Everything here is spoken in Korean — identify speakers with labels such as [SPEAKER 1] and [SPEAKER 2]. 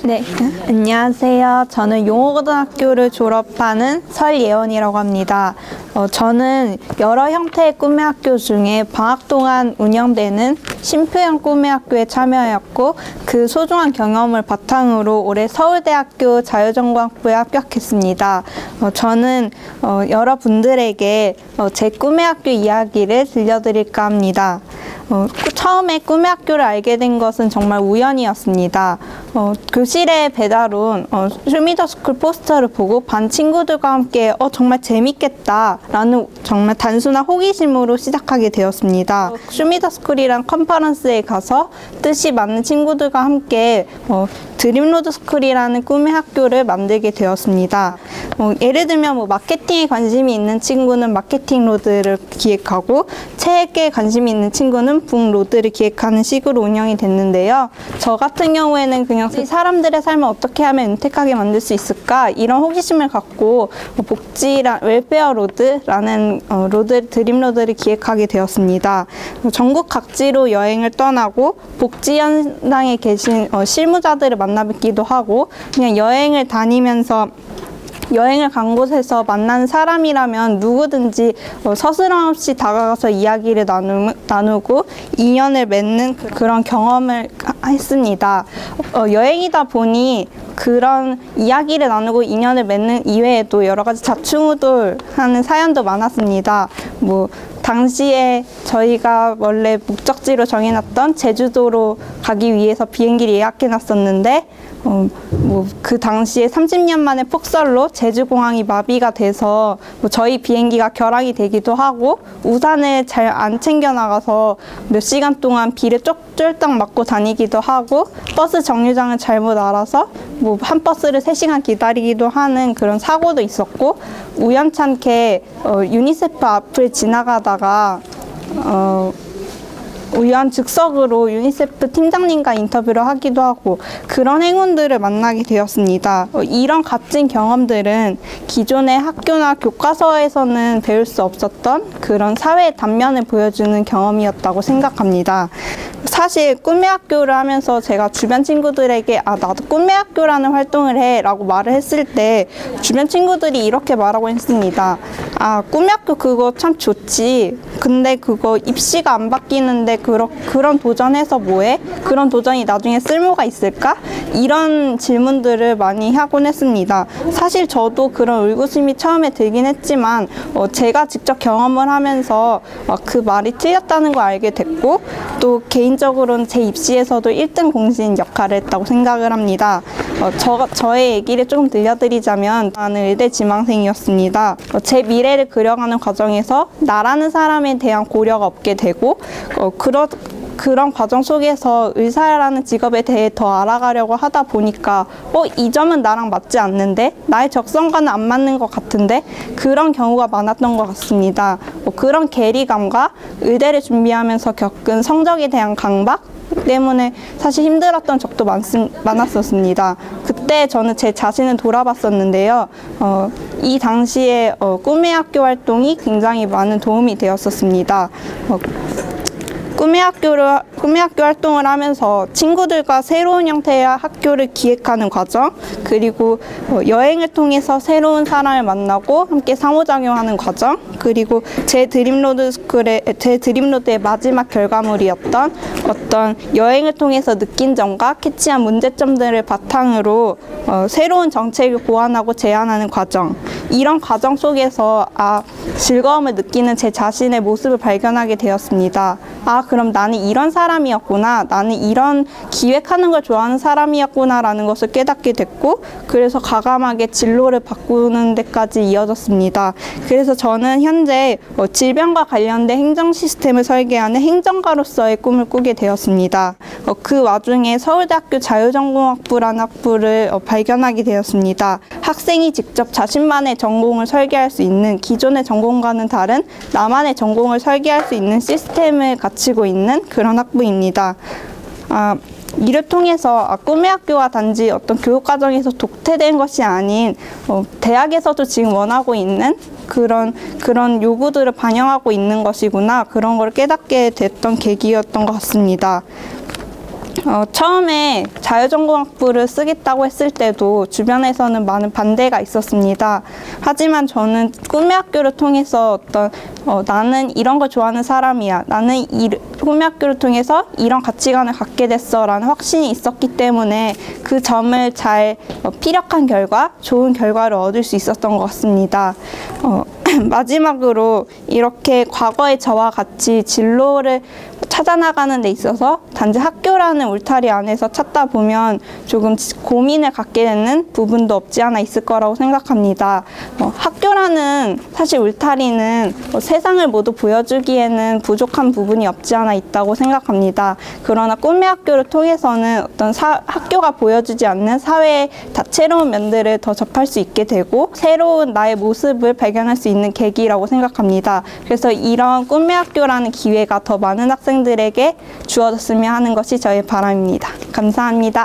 [SPEAKER 1] 네, 안녕하세요. 저는 용호고등학교를 졸업하는 설예원이라고 합니다. 저는 여러 형태의 꿈의 학교 중에 방학 동안 운영되는 쉼표형 꿈의 학교에 참여하였고, 그 소중한 경험을 바탕으로 올해 서울대학교 자유전공학부에 합격했습니다. 저는 여러분들에게 제 꿈의 학교 이야기를 들려드릴까 합니다. 처음에 꿈의 학교를 알게 된 것은 정말 우연이었습니다. 교실에 배달 온 쇼미더스쿨 포스터를 보고 반 친구들과 함께 정말 재밌겠다 라는 정말 단순한 호기심으로 시작하게 되었습니다. 쇼미더스쿨이란 컨퍼런스에 가서 뜻이 맞는 친구들과 함께 드림로드스쿨이라는 꿈의 학교를 만들게 되었습니다. 예를 들면 마케팅에 관심이 있는 친구는 마케팅 로드를 기획하고, 책에 관심이 있는 친구는 북 로드를 기획하는 식으로 운영이 됐는데요. 저 같은 경우에는 그냥 사람들의 삶을 어떻게 하면 윤택하게 만들 수 있을까, 이런 호기심을 갖고 복지랑 웰페어 로드라는 드림 로드를 기획하게 되었습니다. 전국 각지로 여행을 떠나고 복지 현장에 계신 실무자들을 만나 뵙기도 하고, 그냥 여행을 다니면서 여행을 간 곳에서 만난 사람이라면 누구든지 서스럼 없이 다가가서 이야기를 나누고 인연을 맺는 그런 경험을 했습니다. 여행이다 보니 그런 이야기를 나누고 인연을 맺는 이외에도 여러 가지 자충우돌하는 사연도 많았습니다. 당시에 저희가 원래 목적지로 정해놨던 제주도로 가기 위해서 비행기를 예약해놨었는데, 그 당시에 30년 만에 폭설로 제주공항이 마비가 돼서 저희 비행기가 결항이 되기도 하고, 우산을 잘 안 챙겨 나가서 몇 시간 동안 비를 쫄딱 맞고 다니기도 하고, 버스 정류장을 잘못 알아서 한 버스를 3시간 기다리기도 하는 그런 사고도 있었고, 우연찮게 유니세프 앞을 지나가다가 우연 즉석으로 유니세프 팀장님과 인터뷰를 하기도 하고, 그런 행운들을 만나게 되었습니다. 이런 값진 경험들은 기존의 학교나 교과서에서는 배울 수 없었던 그런 사회의 단면을 보여주는 경험이었다고 생각합니다. 사실 꿈의 학교를 하면서 제가 주변 친구들에게 나도 꿈의 학교라는 활동을 해 라고 말을 했을 때 주변 친구들이 이렇게 말하고 했습니다. 꿈의 학교 그거 참 좋지. 근데 그거 입시가 안 바뀌는데 그런 도전해서 뭐해? 그런 도전이 나중에 쓸모가 있을까? 이런 질문들을 많이 하곤 했습니다. 사실 저도 그런 의구심이 처음에 들긴 했지만 제가 직접 경험을 하면서 그 말이 틀렸다는 걸 알게 됐고, 또 개인적으로는 제 입시에서도 1등 공신 역할을 했다고 생각을 합니다. 저의 얘기를 조금 들려드리자면, 나는 의대 지망생이었습니다. 제 미래를 그려가는 과정에서 나라는 사람에 대한 고려가 없게 되고, 그런 과정 속에서 의사라는 직업에 대해 더 알아가려고 하다 보니까 이 점은 나랑 맞지 않는데, 나의 적성과는 안 맞는 것 같은데, 그런 경우가 많았던 것 같습니다. 그런 괴리감과 의대를 준비하면서 겪은 성적에 대한 강박 때문에 사실 힘들었던 적도 많았었습니다. 그때 저는 제 자신을 돌아봤었는데요. 이 당시에 꿈의 학교 활동이 굉장히 많은 도움이 되었었습니다. 꿈의 학교 활동을 하면서 친구들과 새로운 형태의 학교를 기획하는 과정, 그리고 여행을 통해서 새로운 사람을 만나고 함께 상호작용하는 과정, 그리고 제 드림로드의 마지막 결과물이었던 어떤 여행을 통해서 느낀 점과 캐치한 문제점들을 바탕으로 새로운 정책을 고안하고 제안하는 과정, 이런 과정 속에서 즐거움을 느끼는 제 자신의 모습을 발견하게 되었습니다. 그럼 나는 이런 사람이었구나, 나는 이런 기획하는 걸 좋아하는 사람이었구나 라는 것을 깨닫게 됐고, 그래서 과감하게 진로를 바꾸는 데까지 이어졌습니다. 그래서 저는 현재 질병과 관련된 행정 시스템을 설계하는 행정가로서의 꿈을 꾸게 되었습니다. 그 와중에 서울대학교 자유전공학부라는 학부를 발견하게 되었습니다. 학생이 직접 자신만의 전공을 설계할 수 있는, 기존의 전공과는 다른 나만의 전공을 설계할 수 있는 시스템을 갖추고 있는 그런 학부입니다. 이를 통해서 꿈의 학교가 단지 어떤 교육과정에서 독퇴된 것이 아닌 대학에서도 지금 원하고 있는 그런 요구들을 반영하고 있는 것이구나, 그런 걸 깨닫게 됐던 계기였던 것 같습니다. 처음에 자유전공학부를 쓰겠다고 했을 때도 주변에서는 많은 반대가 있었습니다. 하지만 저는 꿈의 학교를 통해서 나는 이런 걸 좋아하는 사람이야. 나는 이 꿈의 학교를 통해서 이런 가치관을 갖게 됐어 라는 확신이 있었기 때문에 그 점을 잘 피력한 결과 좋은 결과를 얻을 수 있었던 것 같습니다. 마지막으로 이렇게 과거의 저와 같이 진로를 찾아나가는 데 있어서 단지 학교라는 울타리 안에서 찾다 보면 조금 고민을 갖게 되는 부분도 없지 않아 있을 거라고 생각합니다. 학교라는 사실 울타리는 세상을 모두 보여주기에는 부족한 부분이 없지 않아 있다고 생각합니다. 그러나 꿈의 학교를 통해서는 학교가 보여주지 않는 사회의 다채로운 면들을 더 접할 수 있게 되고 새로운 나의 모습을 발견할 수 있는 계기라고 생각합니다. 그래서 이런 꿈의 학교라는 기회가 더 많은 학생들에게 주어졌으면 하는 것이 저의 바람입니다. 감사합니다.